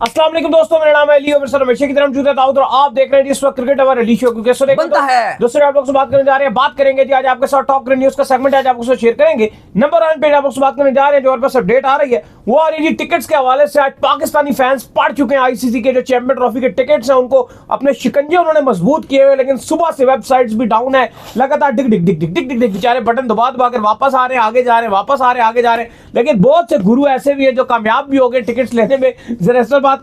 अस्सलाम वालेकुम दोस्तों, मेरा नाम है अली और मेरे साथ हमेशा की तरह मौजूद है दाऊद और आप देख रहे हैं इस वक्त क्रिकेट अवर अली शो। क्योंकि बनता है दोस्तों आप लोग से बात करने जा रहे हैं, बात करेंगे जी आज आपके साथ टॉप क्रिकेट न्यूज का सेगमेंट आज आपको शेयर करेंगे। नंबर 1 पे आप लोग से बात करने जा रहे हैं, जो हमारे पास अपडेट आ रही है वो आ रही है टिकट्स के हवाले से। आज पाकिस्तानी फैंस पड़ चुके हैं आईसीसी के जो चैंपियन ट्रॉफी के टिकट्स हैं उनको अपने शिकंजे उन्होंने मजबूत किए हुए, लेकिन सुबह से वेबसाइट्स भी डाउन है, लगातार डिग डिग डिग डिग डिग डिग डिग बेचारे बटन दबा दबा कर वापस आ रहे हैं, आगे जा रहे हैं, वापस आ रहे हैं, आगे जा रहे हैं। लेकिन बहुत से गुरु ऐसे भी है जो कामयाब भी हो गए टिकट्स लेने में। जरा इस पर बात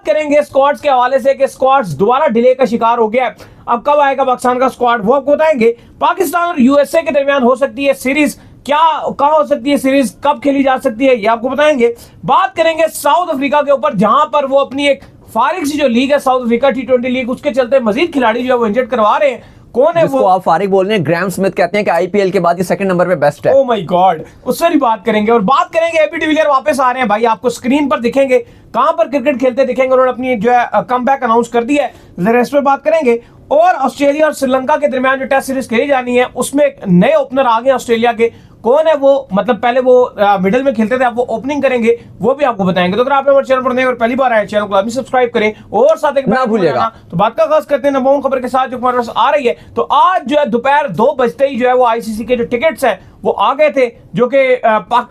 करेंगे स्क्वाड्स के हवाले से कि स्क्वाड्स दोबारा डिले का शिकार हो गया है। अब कब आएगा पाकिस्तान का स्क्वाड वो आपको बताएंगे। पाकिस्तान और यूएसए के दरमियान हो सकती है सीरीज, क्या कहां हो सकती है सीरीज, कब खेली जा सकती है ये आपको बताएंगे। बात करेंगे साउथ अफ्रीका के ऊपर, जहां पर वो अपनी एक फारिग सी जो लीग है साउथ अफ्रीका T20 लीग, उसके चलते मजीद खिलाड़ी जो है वो इंजर्ड करवा रहे हैं। कौन है वो? आप फारिग बोल रहे हैं, ग्राहम स्मिथ कहते हैं कि आईपीएल के बाद ये सेकंड नंबर पे बेस्ट है। ओह माय गॉड, उससे भी बात करेंगे। और बात करेंगे एबी डिविलियर वापस आ रहे हैं भाई, आपको स्क्रीन पर दिखेंगे, कहां पर क्रिकेट खेलते दिखेंगे। उन्होंने अपनी जो है कमबैक अनाउंस कर दी है, जरा इस पर बात करेंगे। और ऑस्ट्रेलिया और श्रीलंका के दरमियान जो टेस्ट सीरीज खेली जानी है उसमें एक नए ओपनर आ गए ऑस्ट्रेलिया के। कौन है वो? मतलब पहले वो मिडिल में खेलते थे, अब वो ओपनिंग करेंगे, वो भी आपको बताएंगे। तो अगर आप हमारे चैनल पर नए और पहली बार आए, चैनल को अभी सब्सक्राइब करें और साथ एक ना भूलिएगा। तो बात का खास करते हैं नंबर 1 खबर के साथ जो हमारे पास आ रही है। तो आज जो है दोपहर 2 बजते ही जो है वो आईसीसी के जो टिकट्स हैं वो आ गए थे, जो कि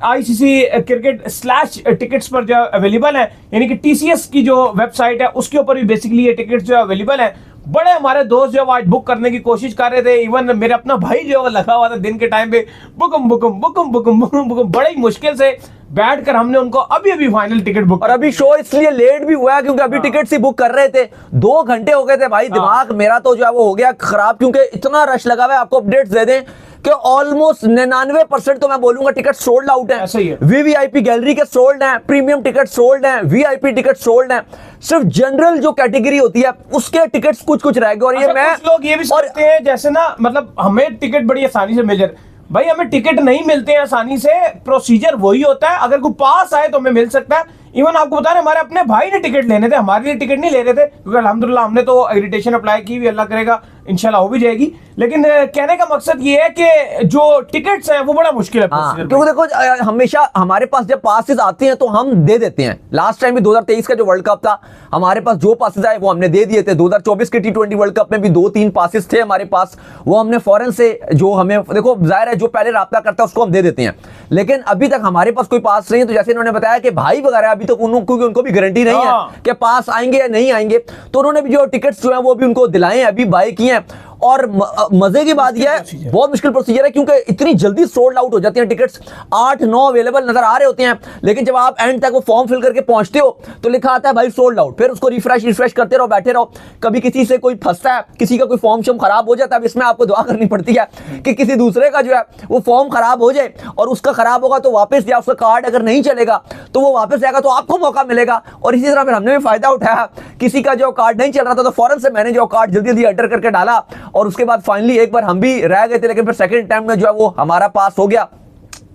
आईसीसी क्रिकेट स्लैश टिकट्स पर जो अवेलेबल है, यानी कि टीसीएस की जो वेबसाइट है उसके ऊपर भी बेसिकली ये टिकट्स जो अवेलेबल है। बड़े हमारे दोस्त जो आज बुक करने की कोशिश कर रहे थे, इवन मेरे अपना भाई जो है लगा हुआ था दिन के टाइम पे, बुकम बुकम बुकम बुकम बुकम बुकम, बड़े ही मुश्किल से बैठकर हमने उनको अभी फाइनल टिकट बुक। और अभी शो इसलिए लेट भी हुआ है क्योंकि अभी टिकट ही बुक कर रहे थे, 2 घंटे हो गए थे भाई। दिमाग मेरा तो जो है वो हो गया खराब, क्योंकि इतना रश लगा हुआ है। आपको अपडेट्स दे दें कि ऑलमोस्ट 99% तो मैं बोलूंगा टिकट सोल्ड आउट है। ऐसा ही है। वीवीआईपी गैलरी के सोल्ड हैं, प्रीमियम टिकट सोल्ड हैं, वीआईपी टिकट सोल्ड हैं। सिर्फ जनरल जो कैटेगरी होती है उसके टिकट्स कुछ रह गए। और ये मैं कुछ लोग ये भी सोचते हैं जैसे ना, मतलब हमें टिकट बड़ी आसानी से मिल जाए। भाई हमें टिकट नहीं मिलते हैं आसानी से, प्रोसीजर वही होता है। अगर कोई पास आए तो हमें मिल सकता है। इवन आपको बता रहे हमारे अपने भाई ने टिकट लेने थे, हमारे लिए टिकट नहीं ले रहे थे, क्योंकि अल्हम्दुलिल्लाह हमने तो एग्रीटेशन अप्लाई की भी, अल्लाह करेगा इंशाल्लाह हो भी जाएगी। लेकिन कहने का मकसद ये है कि जो टिकट्स हैं वो बड़ा मुश्किल है। क्योंकि देखो हमेशा हमारे पास जब पासेस आते हैं तो हम दे देते हैं। लास्ट टाइम भी 2023 का जो वर्ल्ड कप था, हमारे पास जो पासेस आए वो हमने दे दिए थे। 2024 के T20 वर्ल्ड कप में भी 2-3 पासेस थे हमारे पास, वो हमने फौरन से, जो हमें देखो जाहिर है जो पहले राब्ता करता है उसको हम दे देते हैं। लेकिन अभी तक हमारे पास कोई पास नहीं है। तो जैसे इन्होंने बताया कि भाई वगैरह अभी तक क्योंकि उनको भी गारंटी नहीं है कि पास आएंगे या नहीं आएंगे, तो उन्होंने भी जो टिकट्स जो है वो भी उनको दिलाए हैं, अभी बाय किए हैं। और मजे की बात यह है, बहुत मुश्किल प्रोसीजर है क्योंकि इतनी जल्दी सोल्ड आउट हो जाती हैं टिकट्स। 8-9 अवेलेबल नजर आ रहे होते हैं, लेकिन जब आप एंड तक वो फॉर्म फिल करके पहुंचते हो तो लिखा आता है भाई सोल्ड आउट। फिर उसको रिफ्रेश करते रहो, बैठे रहो। कभी किसी से कोई फंसता है, किसी का कोई फॉर्म शॉर्म खराब हो जाता है। अब इसमें आपको दुआ करनी पड़ती है कि किसी दूसरे का जो है वो फॉर्म खराब हो जाए, और उसका खराब होगा तो वापस, या उसका कार्ड अगर नहीं चलेगा तो वो वापस जाएगा तो आपको मौका मिलेगा। और इसी तरह फिर हमने भी फायदा उठाया, किसी का जो कार्ड नहीं चल रहा था तो फौरन से मैंने जो कार्ड जल्दी अल्टर करके डाला, और उसके बाद फाइनली एक बार हम भी रह गए थे, लेकिन फिर सेकंड टाइम में जो है वो हमारा पास हो गया।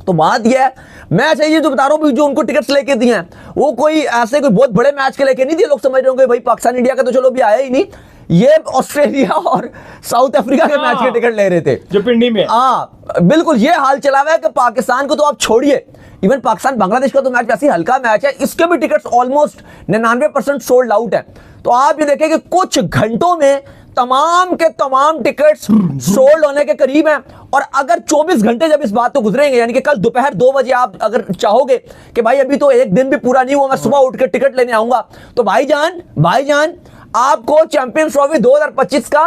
तो बात यह है, मैच है ये जो बता रहा हूं, जो उनको टिकट्स लेके दिए हैं वो कोई ऐसे कोई बहुत बड़े मैच के लेके नहीं दिए। लोग समझ रहे होंगे भाई पाकिस्तान इंडिया का तो चलो भी आया ही नहीं, ये ऑस्ट्रेलिया और साउथ अफ्रीका के मैच के टिकट ले रहे थे जो पिंडी में। बिल्कुल ये हाल चला हुआ है कि पाकिस्तान को तो आप छोड़िए, इवन पाकिस्तान बांग्लादेश का तो मैच वैसे हल्का मैच है, इसके भी टिकट्स ऑलमोस्ट 99% सोल्ड आउट है। तो आप ये देखें कि कुछ घंटों में तमाम के तमाम टिकट्स सोल्ड होने के करीब हैं। और अगर 24 घंटे जब इस बात को गुजरेंगे, यानी कि कल दोपहर 2 बजे आप अगर चाहोगे कि भाई अभी तो एक दिन भी पूरा नहीं हुआ, मैं सुबह उठ के टिकट लेने आऊंगा, तो भाईजान आपको चैंपियंस ट्रॉफी 2025 का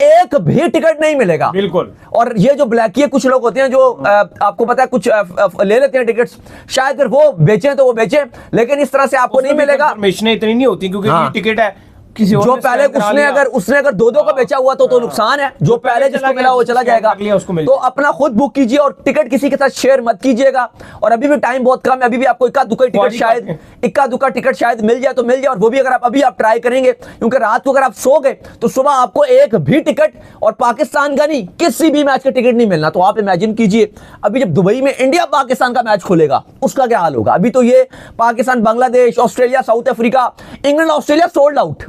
एक भी टिकट नहीं मिलेगा। बिल्कुल। और ये जो ब्लैकी कुछ लोग होते हैं जो आपको पता है कुछ ले लेते हैं टिकट्स, शायद फिर वो बेचें तो वो बेचें, लेकिन इस तरह से आपको नहीं मिलेगा। इतनी नहीं होती क्योंकि ये टिकट है किसी जो पहले उसने अगर 2-2 का बेचा हुआ तो नुकसान है, जो पहले जिसको मिला वो चला जाएगा। तो अपना खुद बुक कीजिए और टिकट किसी के साथ शेयर मत कीजिएगा। और अभी भी टाइम बहुत कम है, अभी भी आपको इक्का दुक्का टिकट शायद मिल जाए तो मिल जाए। और वो भी अगर आप अभी आप ट्राई करेंगे, क्योंकि रात को अगर आप सो गए तो सुबह आपको एक भी टिकट, और पाकिस्तान का नहीं किसी भी मैच का टिकट नहीं मिलना। तो आप इमेजिन कीजिए अभी जब दुबई में इंडिया पाकिस्तान का मैच खुलेगा उसका क्या हाल होगा। अभी तो ये Pakistan Bangladesh, Australia south Africa, England Australia sold out,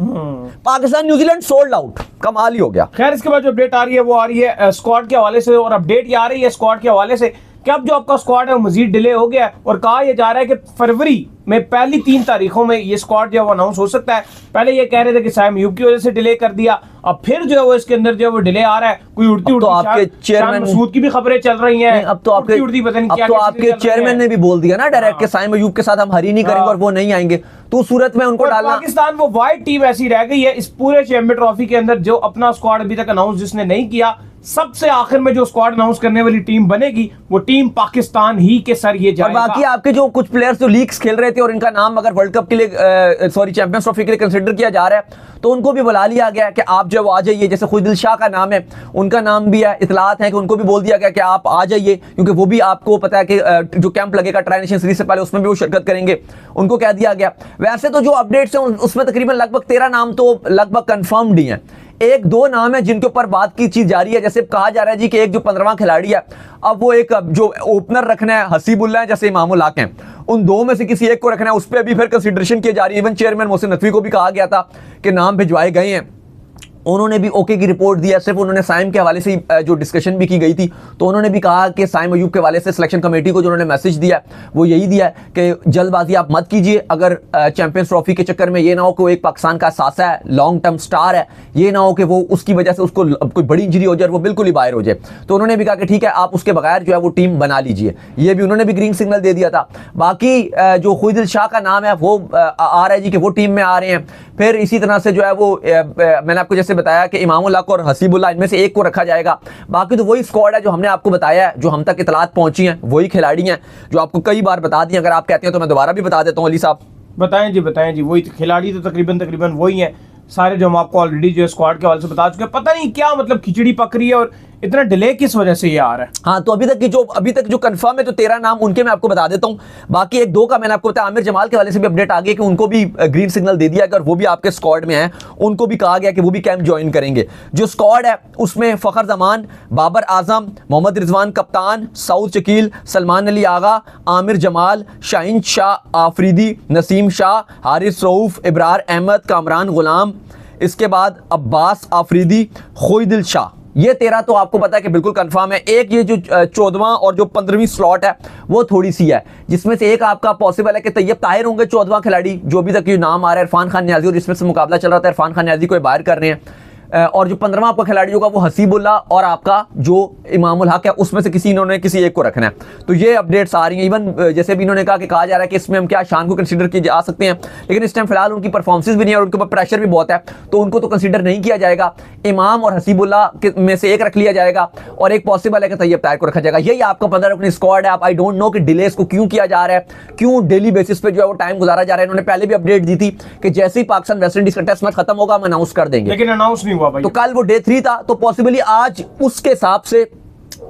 Pakistan New Zealand sold out, कमाल ही हो गया। खैर इसके बाद जो अपडेट आ रही है वो आ रही है स्क्वाड के हवाले से, और अपडेट ये आ रही है स्क्वाड के हवाले से कि अब जो आपका स्क्वाड है वो मजीद डिले हो गया है और कहा यह जा रहा है कि फरवरी में पहली 3 तारीखों में ये स्क्वाड जो है वो अनाउंस हो सकता है। पहले ये कह रहे थे कि साइम अयूब की वजह से डिले कर दिया, अब फिर जो है वो इसके अंदर जो है वो डिले आ रहा है। कोई उड़ती तो आपके चेयरमैन मसूद की भी खबरें चल रही हैं, अब तो आपके चेयरमैन ने भी बोल दिया ना डायरेक्ट कि साइम अयूब के साथ हम हरी नहीं करेंगे और वो नहीं आएंगे, तो सूरत में उनको डालना। पाकिस्तान वो वाइट टीम ऐसी रह गई है इस पूरे चैंपियन ट्रॉफी के अंदर जो अपना स्क्वाड अभी तक अनाउंस जिसने नहीं किया। सबसे आखिर में जो स्क्वाड अनाउंस करने वाली टीम बनेगी वो टीम पाकिस्तान ही के सर ये जाएगा। और बाकी आपके जो कुछ प्लेयर्स जो लीग्स खेल रहे थे और इनका नाम अगर वर्ल्ड कप के लिए सॉरी चैंपियंस ट्रॉफी के लिए कंसीडर किया जा रहा है तो उनको भी बुला लिया गया कि आप जो है वो आ जाइए। जैसे खुदिल शाह का नाम है, उनका नाम भी है, इतलात है कि उनको भी बोल दिया गया कि आप आ जाइए, क्योंकि वो भी आपको पता है कि जो कैंप लगेगा ट्राई नेशन सीरीज से पहले उसमें भी वो शिरकत करेंगे, उनको कह दिया गया। वैसे तो जो अपडेट्स हैं उसमें तकरीबन लगभग 13 नाम तो लगभग कंफर्म्ड ही हैं। 1-2 नाम है जिनके ऊपर बात की चीज जारी है। जैसे कहा जा रहा है जी कि एक जो 15वां खिलाड़ी है, अब वो एक जो ओपनर रखना है हसीबुल्लाह है जैसे इमामुल हक हैं, उन दो में से किसी एक को रखना है, उस पर अभी फिर कंसिडरेशन की जा रही है। इवन चेयरमैन मोहसिन नकवी को भी कहा गया था कि नाम भिजवाए गए हैं, उन्होंने भी ओके की रिपोर्ट दिया। सिर्फ उन्होंने साइम के हवाले से जो डिस्कशन भी की गई थी तो उन्होंने भी कहा कि साइम अयूब के हवाले से सिलेक्शन कमेटी को जो उन्होंने मैसेज दिया वो यही दिया है कि जल्दबाजी आप मत कीजिए। अगर चैंपियंस ट्रॉफी के चक्कर में ये ना हो कि वो एक पाकिस्तान का सासा है, लॉन्ग टर्म स्टार है, ये ना हो कि वो उसकी वजह से उसको कोई बड़ी इंजरी हो जाए और वो बिल्कुल ही बाहर हो जाए। तो उन्होंने भी कहा कि ठीक है आप उसके बगैर जो है वो टीम बना लीजिए, ये भी उन्होंने भी ग्रीन सिग्नल दे दिया था। बाकी जो खुदिल शाह का नाम है वो आ रहा है जी कि वो टीम में आ रहे हैं। फिर इसी तरह से जो है वो मैंने आपको जैसे बताया कि इमामुल हक और हसीबुल्लाह इनमें से एक को रखा जाएगा। बाकी तो वही स्क्वाड है जो हमने आपको बताया है, जो हम तक इतलात पहुंची हैं, वही खिलाड़ी हैं जो आपको कई बार बता दी। अगर आप कहते हैं तो मैं दोबारा भी बता देता हूं। अली साहब बताएं जी वही खिलाड़ी तो तकरीबन वही हैं सारे जो हम आपको ऑलरेडी जो स्क्वाड के हवाले से बता चुके हैं। पता नहीं क्या मतलब खिचड़ी पक रही है और इतना डिले किस वजह से ये आ रहा है। हाँ, तो अभी तक जो कंफर्म है तो 13 नाम उनके मैं आपको बता देता हूं। बाकी 1-2 का मैंने आपको बताया, आमिर जमाल के वाले से भी अपडेट आ गया कि उनको भी ग्रीन सिग्नल दे दिया गया और वो भी आपके स्क्वाड में है, उनको भी कहा गया कि वो भी कैंप ज्वाइन करेंगे। जो स्क्वाड है उसमें फखर जमान, बाबर आजम, मोहम्मद रिजवान कप्तान, सऊद शकील, सलमान अली आगा, आमिर जमाल, शाहीन शाह आफरीदी, नसीम शाह, हारिस रऊफ, इब्रार अहमद, कामरान गुलाम, इसके बाद अब्बास आफरीदी, खुदिल शाह, ये 13 तो आपको पता है कि बिल्कुल कंफर्म है। एक ये जो 14वां और जो 15वीं स्लॉट है वो थोड़ी सी है, जिसमें से एक आपका पॉसिबल है कि तैयब ताहिर होंगे 14वां खिलाड़ी, जो अभी तक ये नाम आ रहा है इरफान खान न्याजी, और जिसमें से मुकाबला चल रहा था इरफान खान न्याजी को बाहर कर रहे हैं। और जो 15वां आपका खिलाड़ी होगा वो हसीबुल्लाह और आपका जो इमामुल हक है उसमें से इन्होंने किसी एक को रखना है। तो ये अपडेट्स आ रही हैं। इवन जैसे भी इन्होंने कहा कि कहा जा रहा है कि इसमें हम क्या शान को कंसीडर किए जा सकते हैं, लेकिन इस टाइम फिलहाल उनकी परफॉर्मेंस भी नहीं है और उनके ऊपर प्रेशर भी बहुत है, तो उनको तो कंसीडर नहीं किया जाएगा। इमाम और हसीबुल्लाह में से एक रख लिया जाएगा और एक पॉसिबल है कि तैयब ताहिर को रखा जाएगा। यही आपका 15 रकनी स्क्वाड है। आप आई डोंट नो कि डिलेस को क्यों किया जा रहा है, क्यों डेली बेसिस पे जो है वो टाइम गुजारा जा रहा है। इन्होंने पहले भी अपडेट दी थी कि जैसे ही पाकिस्तान वेस्ट इंडीज का टेस्ट मैच खत्म होगा हम अनाउंस कर देंगे, लेकिन अनाउंस नहीं हुआ भाई। तो कल वो डे 3 था, तो पॉसिबली आज उसके हिसाब से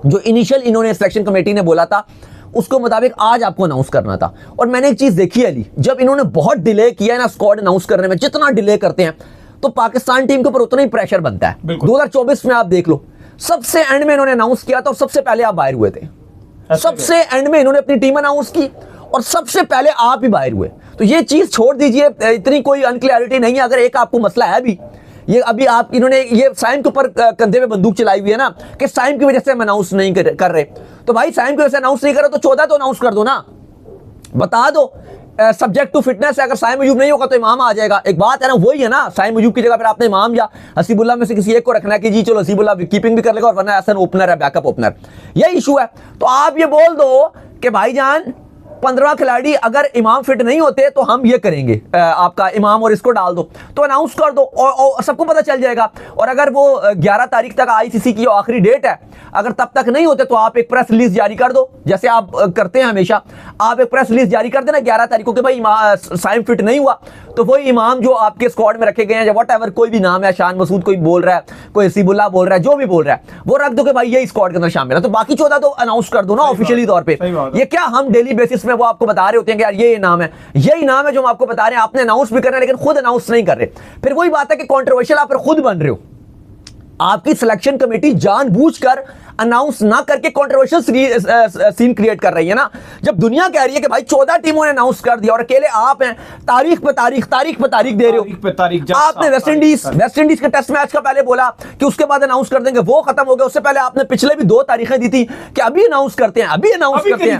जो इनिशियल इन्होंने सिलेक्शन कमेटी ने बोला था उसको मुताबिक आज आपको अनाउंस करना था। और मैंने एक चीज देखी है अली, जब इन्होंने बहुत डिले किया है ना स्क्वाड अनाउंस करने में, जितना डिले करते हैं तो पाकिस्तान टीम के ऊपर उतना ही प्रेशर बनता है। 2024 में आप देख लो, सबसे एंड में इन्होंने अनाउंस किया था और सबसे पहले आप बाहर हुए थे। सबसे एंड में इन्होंने अपनी टीम अनाउंस की और सबसे पहले आप ही बाहर हुए। तो ये चीज छोड़ दीजिए, इतनी कोई अनक्लियरिटी नहीं है। अगर एक आपको मसला है भी, ये अभी आप इन्होंने ये साइम के ऊपर कंधे में बंदूक चलाई हुई है ना कि साइम की वजह से हम अनाउंस नहीं कर रहे, तो भाई साइम की वजह से अनाउंस नहीं करो तो 14 तो अनाउंस कर दो ना, बता दो सब्जेक्ट टू फिटनेस है। अगर साइम अयूब नहीं होगा तो इमाम आ जाएगा। एक बात है ना, वही है ना, साइम अयूब की जगह पर आपने इमाम या हसीबुल्लाह में से किसी एक को रखना है कि जी चलो हसीबुल्लाह कीपिंग भी कर लेगा और वरना ऐसा ओपनर है, बैकअप ओपनर, यही इशू है। तो आप ये बोल दो कि भाईजान 15वां खिलाड़ी अगर इमाम फिट नहीं होते तो हम ये करेंगे, आपका इमाम और इसको डाल दो, तो अनाउंस कर दो और सबको पता चल जाएगा। और अगर वो 11 तारीख तक आईसीसी की आखिरी डेट है, अगर तब तक नहीं होते तो आप एक प्रेस रिलीज जारी कर दो, जैसे आप करते हैं हमेशा। आप एक प्रेस रिलीज जारी कर देना 11 तारीख को कि भाई साइम फिट नहीं हुआ, तो वही इमाम जो आपके स्क्वाड में रखे गए हैं, वट एवर कोई भी नाम है, शान मसूद कोई बोल रहा है, कोई हसीबुल्लाह बोल रहा है, जो भी बोल रहा है वो रख दो कि भाई ये स्क्वाड के अंदर शामिल है। तो बाकी 14 तो अनाउंस कर दो ना ऑफिशियली तौर पे। ये क्या हम डेली बेसिस में वो आपको बता रहे होते हैं कि यार ये नाम है, यही नाम है जो हम आपको बता रहे हैं, आपने अनाउंस भी करना है लेकिन खुद अनाउंस नहीं कर रहे। फिर वही बात है कि कंट्रोवर्शियल आप खुद बन रहे हो। आपकी सिलेक्शन कमेटी जानबूझकर अनाउंस ना करके कंट्रोवर्शियल सीन क्रिएट कर रही है ना। जब दुनिया कह रही है कि भाई 14 टीमों ने अनाउंस कर दिया और अकेले आप हैं तारीख पे तारीख दे रहे हो। आपने वेस्ट इंडीज के टेस्ट मैच का पहले बोला कि उसके बाद अनाउंस कर देंगे, वो खत्म हो गया। उससे पहले आपने पिछले भी 2 तारीखें दी थी कि अभी अनाउंस करते हैं, अभी अनाउंस करते हैं,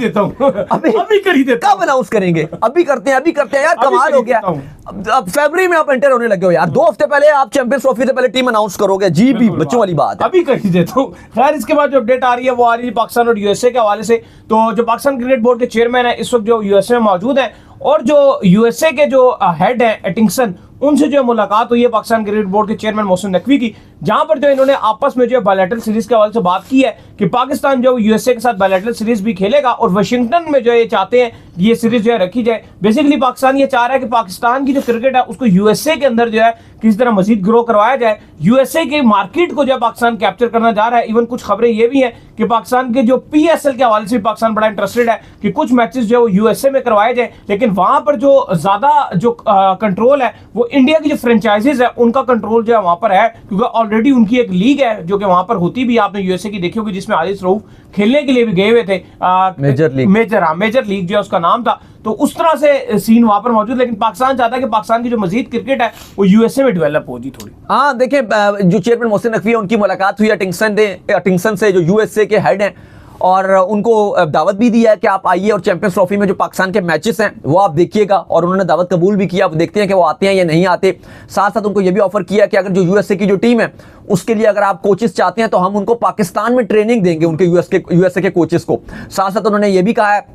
अभी कर ही देता हूं। कब अनाउंस करेंगे? अभी करते हैं यार, कमाल हो गया। अब फरवरी में आप एंटर होने लगे हो यार। 2 हफ्ते पहले आप चैंपियंस ट्रॉफी से पहले टीम अनाउंस करोगे जी? भी बच्चों वाली बात है। अभी कर ही देता हूं। खैर, इसके बाद जो अपडेट आ रही है वो आ रही है पाकिस्तान और यूएसए के हवाले से। तो जो पाकिस्तान क्रिकेट बोर्ड के चेयरमैन है इस वक्त जो यूएसए में मौजूद है, और जो यूएसए के जो हेड है एटिंगसन, उनसे जो मुलाकात हुई है पाकिस्तान क्रिकेट बोर्ड के चेयरमैन मोहसिन नकवी की, जहां पर जो इन्होंने आपस में जो बायलैटरल सीरीज के हवाले से बात की है कि पाकिस्तान जो यूएसए के साथ बायलैटरल सीरीज भी खेलेगा और वाशिंगटन में जो ये चाहते हैं ये सीरीज जो है रखी जाए। बेसिकली पाकिस्तान ये चाह रहा है कि पाकिस्तान की जो क्रिकेट है उसको यूएसए के अंदर जो है किसी तरह मजीद ग्रो करवाया जाए। यूएसए के मार्केट को जो है पाकिस्तान कैप्चर करना जा रहा है। इवन कुछ खबरें ये भी हैं कि पाकिस्तान के जो पीएसएल के हवाले से पाकिस्तान बड़ा इंटरेस्टेड है कि कुछ मैचेस जो है वो यूएसए में करवाए जाए, लेकिन वहां पर जो ज्यादा जो कंट्रोल है वो इंडिया की जो फ्रेंचाइजीज है उनका कंट्रोल जो है वहां पर है, क्योंकि ऑलरेडी उनकी एक लीग है जो कि वहां पर होती भी, आपने यूएसए की देखी होगी, जिसमें आदिल रऊफ खेलने के लिए भी गए हुए थे। मेजर लीग जो है उसका नाम था। तो उस तरह से सीन वहां पर मौजूद, लेकिन पाकिस्तान चाहता है कि पाकिस्तान की जो मजीद क्रिकेट है वो यूएसए में डेवलप होगी थोड़ी। हाँ देखिए, जो चेयरमैन मोहसिन नकवी है उनकी मुलाकात हुई अटिंगसन से जो यूएसए के हेड हैं, और उनको दावत भी दी है कि आप आइए और चैंपियंस ट्रॉफी में जो पाकिस्तान के मैचेस हैं वो आप देखिएगा, और उन्होंने दावत कबूल भी किया। अब देखते हैं कि वो आते हैं या नहीं आते। साथ साथ उनको ये भी ऑफर किया कि अगर जो यूएसए की जो टीम है उसके लिए अगर आप कोचेस चाहते हैं तो हम उनको पाकिस्तान में ट्रेनिंग देंगे, उनके यूएसए के कोचेस को। साथ साथ उन्होंने ये भी कहा है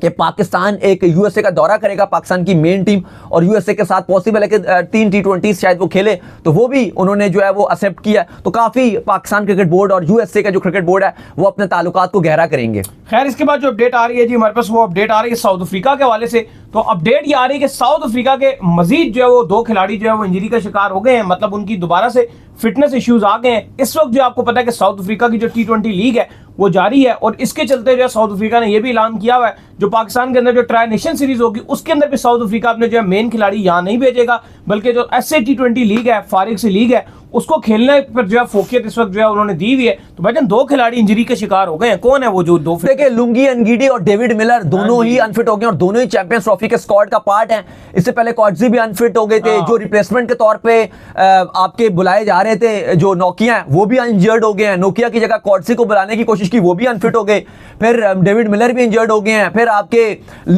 कि पाकिस्तान एक यूएसए का दौरा करेगा, पाकिस्तान की मेन टीम, और यूएसए के साथ पॉसिबल है कि 3 T20 शायद वो खेले, तो वो भी उन्होंने जो है वो एक्सेप्ट किया। तो काफी पाकिस्तान क्रिकेट बोर्ड और यूएसए का जो क्रिकेट बोर्ड है वो अपने ताल्लुकात को गहरा करेंगे। खैर, इसके बाद जो अपडेट आ रही है जी हमारे पास, वो अपडेट आ रही है साउथ अफ्रीका के हवाले से। तो अपडेट ये आ रही है कि साउथ अफ्रीका के मजीद जो है वो 2 खिलाड़ी जो है वो इंजरी का शिकार हो गए हैं, मतलब उनकी दोबारा से फिटनेस इश्यूज आ गए हैं। इस वक्त जो आपको पता है कि साउथ अफ्रीका की जो T20 लीग है वो जारी है, और इसके चलते जो है साउथ अफ्रीका ने यह भी ऐलान किया हुआ है जो पाकिस्तान के अंदर जो ट्राई नेशन सीरीज होगी उसके अंदर भी साउथ अफ्रीका अपने जो है मेन खिलाड़ी यहां नहीं भेजेगा, बल्कि जो SA T20 लीग है, फारिग सी लीग है, उसको खेलने पर जो है फोकियत इस वक्त जो है उन्होंने दी हुई है। तो भाईजान 2 खिलाड़ी इंजरी के शिकार हो गए हैं। कौन है वो जो 2? देखिए, लुंगी एनगीडी और डेविड मिलर दोनों ही अनफिट हो गए और दोनों ही चैंपियंस ट्रॉफी के स्क्वाड का पार्ट हैं। इससे पहले कॉट्जी भी अनफिट हो गए थे, जो रिप्लेसमेंट के तौर पे आपके बुलाए जा रहे थे, जो नोकिया वो भी इंजर्ड हो गए हैं। नोकिया की जगह कॉट्जी को बुलाने की कोशिश की, वो भी अनफिट हो गए। फिर डेविड मिलर भी इंजर्ड हो गए हैं। फिर आपके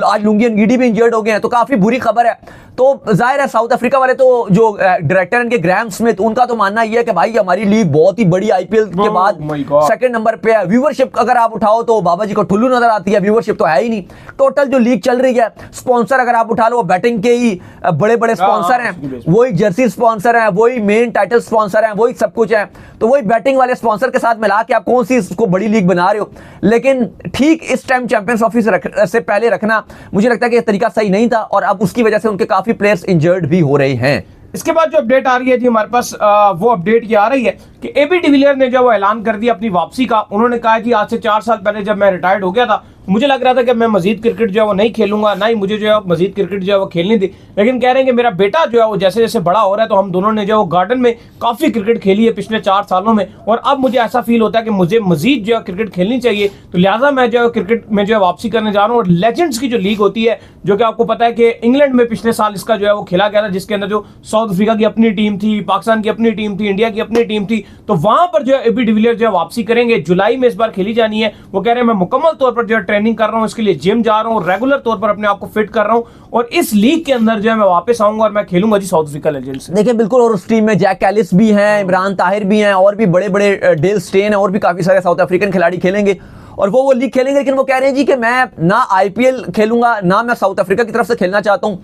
आज लुंगी एनगीडी भी इंजर्ड हो गए हैं। तो काफी बुरी खबर है। तो जाहिर है साउथ अफ्रीका वाले तो जो डायरेक्टर इनके ग्राहम स्मिथ, उनका तो मानना यह है कि भाई हमारी लीग बहुत ही बड़ी आईपीएल के बाद सेकंड नंबर पे है। व्यूवरशिप अगर आप उठाओ तो बाबा जी को ठुल्लू नजर आती है, व्यूवरशिप तो है ही नहीं। टोटल जो लीग चल रही है, स्पॉन्सर अगर आप उठा लो, बैटिंग के ही बड़े बड़े स्पॉन्सर हैं, वही जर्सी स्पॉन्सर हैं, वही मेन टाइटल स्पॉन्सर हैं, वही सब कुछ है। तो वही बैटिंग वाले स्पॉन्सर के साथ मिला के आप कौन सी इसको बड़ी लीग बना रहे हो। लेकिन ठीक इस टाइम चैंपियंस ट्रॉफी से पहले रखना मुझे लगता है कि यह तरीका सही नहीं था, और अब उसकी वजह से उनके काफी प्लेयर्स इंजर्ड भी हो रहे हैं। इसके बाद जो अपडेट आ रही है जी हमारे पास, वो अपडेट ये आ रही है कि AB डिविलियर ने जो वो ऐलान कर दिया अपनी वापसी का। उन्होंने कहा कि आज से 4 साल पहले जब मैं रिटायर्ड हो गया था मुझे लग रहा था कि मैं मजीद क्रिकेट जो है वो नहीं खेलूंगा, ना ही मुझे जो है मजीद क्रिकेट जो है वो खेलनी थी। लेकिन कह रहे हैं कि मेरा बेटा जो है वो जैसे जैसे बड़ा हो रहा है, तो हम दोनों ने जो है वो गार्डन में काफ़ी क्रिकेट खेली है पिछले 4 सालों में, और अब मुझे ऐसा फील होता है कि मुझे मजीद जो है क्रिकेट खेलनी चाहिए। तो लिहाजा मैं जो है क्रिकेट में जो है वापसी करने जा रहा हूँ। और लेजेंड्स की जो लीग होती है, जो कि आपको पता है कि इंग्लैंड में पिछले साल इसका जो है वो खेला गया था, जिसके अंदर जो साउथ अफ्रीका की अपनी टीम थी, पाकिस्तान की अपनी टीम थी, इंडिया की अपनी टीम थी, तो वहां पर जो है AB डिविलियर जो है वापसी करेंगे। जुलाई में इस बार खेली जानी है। वो कह रहे हैं मैं मुकम्मल तौर पर जो है ट्रेनिंग कर रहा हूँ, इसके लिए जिम जा रहा हूँ, रेगुलर तौर पर अपने आप को फिट कर रहा हूँ, और इस लीग के अंदर जो है मैं वापस आऊंगा और मैं खेलूंगा जी साउथ अफ्रीका लेजेंड्स। देखिए बिल्कुल, और उस टीम में जैक कैलिस भी हैं, इमरान ताहिर भी हैं, और भी बड़े बड़े डेल स्टेन है, और भी काफी सारे साउथ अफ्रीकन खिलाड़ी खेलेंगे, और वो लीग खेलेंगे। लेकिन वो कह रहे हैं जी कि मैं ना IPL खेलूंगा, ना मैं साउथ अफ्रीका की तरफ से खेलना चाहता हूं।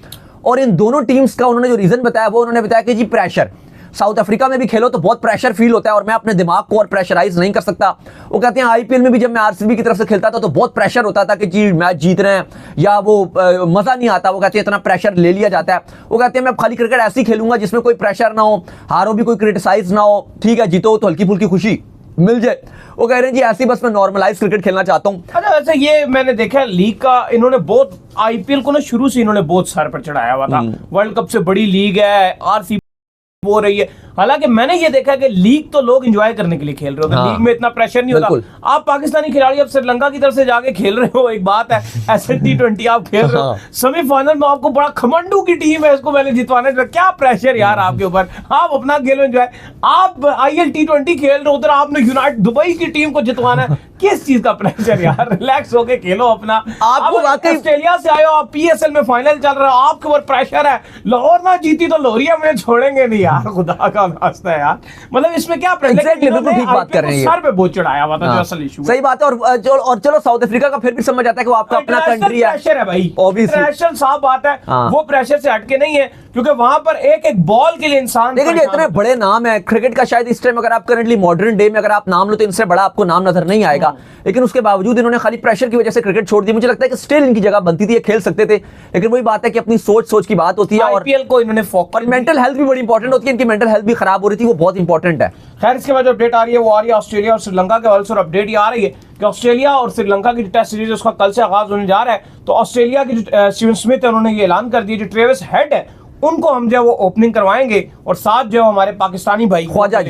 और इन दोनों टीम्स का उन्होंने जो रीजन बताया, वो उन्होंने बताया कि जी प्रेशर, साउथ अफ्रीका में भी खेलो तो बहुत प्रेशर फील होता है, और मैं अपने दिमाग को और प्रेशराइज नहीं कर सकता। वो कहते हैं IPL में भी जब मैं RCB की तरफ से खेलता था तो बहुत प्रेशर होता था कि जी मैच जीत रहे हैं, या वो मजा नहीं आता। वो कहते हैं इतना प्रेशर ले लिया जाता है। वो कहते हैं मैं खाली क्रिकेट ऐसी खेलूंगा जिसमें कोई प्रेशर ना हो, हारो भी कोई क्रिटिसाइज ना हो, ठीक है जीतो तो हल्की फुल्की खुशी मिल जाए। वो कह रहे हैं जी ऐसी बस मैं नॉर्मलाइज क्रिकेट खेलना चाहता हूं। अच्छा, वैसे ये मैंने देखा है लीग का, इन्होंने बहुत IPL को ना शुरू से इन्होंने बहुत सर पर चढ़ाया हुआ था। वर्ल्ड कप से बड़ी लीग है, RCB हो रही है। हालांकि मैंने ये देखा कि लीग तो लोग एंजॉय करने के लिए खेल रहे होते हैं, लीग में इतना प्रेशर नहीं होता। आप पाकिस्तानी खिलाड़ी अब श्रीलंका की तरफ से जाके खेल रहे हो, एक बात है, ऐसे T20 आप खेल रहे हो, सेमीफाइनल में आपको बड़ा खमंडू की टीम है, इसको मैंने जितवाने, क्या प्रेशर यार आपके ऊपर, आप अपना खेलो एंजॉय। आप IL T20 खेल रहे हो, उधर आपने यूनाइटेड दुबई की टीम को जितवाना है, किस चीज का प्रेशर यार, रिलैक्स होके खेलो अपना। आपको वाकई ऑस्ट्रेलिया से आए हो, आप PSL में फाइनल चल रहा है, आपके ऊपर प्रेशर है, लाहौर ना जीती तो लोरिया में छोड़ेंगे नहीं यार, खुदा का वास्ता है यार, मतलब इसमें क्या Exactly, बिल्कुल ठीक बात कर रहे हैं, सर पे बोझ चढ़ाया हुआ था, जो असल इशू सही बात है। और चलो साउथ अफ्रीका का फिर भी समझ आता है कि वो आपका अपना कंट्री है, प्रेशर है भाई, Obviously. इंटरनेशनल साफ बात है, वो प्रेशर से हटके नहीं है, क्योंकि वहां पर एक एक बॉल के लिए इंसान, लेकिन ये इतने बड़े नाम है क्रिकेट का, शायद इस टाइम अगर आप करंटली मॉडर्न डे में अगर आप नाम लो तो इनसे बड़ा आपको नाम नजर नहीं आएगा, लेकिन उसके बावजूद इन्होंने खाली प्रेशर की वजह से क्रिकेट छोड़ दी। मुझे लगता है कि स्टिल इनकी जगह बनती थी, ये खेल सकते थे, लेकिन वही बात है कि अपनी सोच की बात होती है, और IPL को इन्होंने फोकस, मेंटल हेल्थ भी बड़ी इंपॉर्टेंट होती है, इनकी मेंटल हेल्थ भी खराब हो रही थी, वो बहुत इंपॉर्टेंट है। खैर इसके बाद जो अपडेट आ रही है वो आ रही है ऑस्ट्रेलिया और श्रीलंका के हवाले से, और अपडेट ये आ रही है कि ऑस्ट्रेलिया और श्रीलंका की जो टेस्ट सीरीज है उसका कल से आगाज होने जा रहा है। तो ऑस्ट्रेलिया की जो स्टीवन स्मिथ है उन्होंने ये ऐलान कर दिया, जो ट्रेविस हेड है उनको हम जो है वो ओपनिंग करवाएंगे, और साथ जो है हमारे पाकिस्तानी भाई ख्वाजा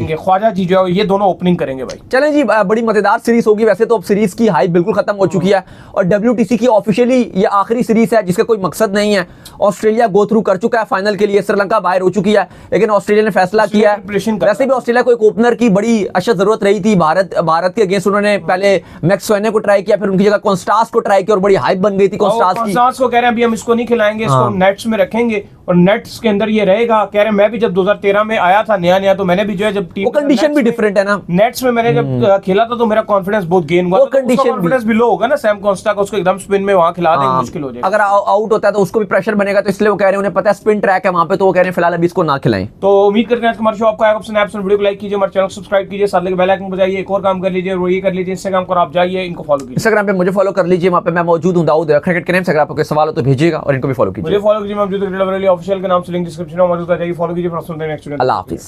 जी जो है ये दोनों ओपनिंग करेंगे भाई। चलें जी, बड़ी मजेदार सीरीज होगी। वैसे तो अब सीरीज की हाइप बिल्कुल खत्म हो चुकी है, और WTC की ऑफिशियली ये आखिरी सीरीज है जिसका कोई मकसद नहीं है। ऑस्ट्रेलिया गो थ्रू कर चुका है फाइनल के लिए, श्रीलंका बाहर हो चुकी है, लेकिन ऑस्ट्रेलिया ने फैसला किया है। वैसे भी ऑस्ट्रेलिया को एक ओपनर की बड़ी अशद जरूरत रही थी, भारत के अगेंस्ट उन्होंने पहले मैक्सवेल को ट्राई किया, फिर उनकी जगह कॉन्स्टास को ट्राई किया और बड़ी हाइप बन गई थी कॉन्स्टास को। कह रहे हैं अभी हम इसको नहीं खिलाएंगे, इसको नेट्स में रखेंगे और नेट्स के अंदर ये रहेगा। कह रहे हैं मैं भी जब 2013 में आया था नया तो मैंने भी जो है जब टीम, कंडीशन भी डिफरेंट है ना, नेट्स में मैंने जब खेला था तो मेरा कॉन्फिडेंस बहुत गेन हुआ, कॉन्फिडेंस भी लो होगा ना सैम कॉन्स्टा को, उसको एकदम स्पिन में वहां खिला देंगे, मुश्किल हो जाएगा। अगर आउट होता है तो उसको भी प्रेशर बनेगा, तो इसलिए वो कह रहे हैं उन्हें पता है स्पिन ट्रैक है वहां पे, तो वो कह रहे हैं फिलहाल अभी इसको ना खिलाएं। तो उम्मीद करते हैं हमारे शो आपको आएगा पसंद। वीडियो को लाइक कीजिए, हमारे चैनल को सब्सक्राइब कीजिए, साथ लेके बेल आइकन बजाइए, एक और काम कर लीजिए वो ये कर लीजिए, इंस्टाग्राम पर आप जाइए, इनको फॉलो कीजिए, इंस्टाग्राम पे मुझे फॉलो कर लीजिए, वहां पे मैं मौजूद हूं, दाऊद क्रिकेट के नाम से। अगर आपको कोई सवाल हो तो भेजिएगा, और इनको भी फॉलो कीजिए, मुझे फॉलो कीजिए, मैं मौजूद ऑफिशियल के नाम से लिंक डिस्क्रिप्शन में मौजूद है, जाइए फॉलो कीजिए। नेक्स्ट अल्लाह हाफिज।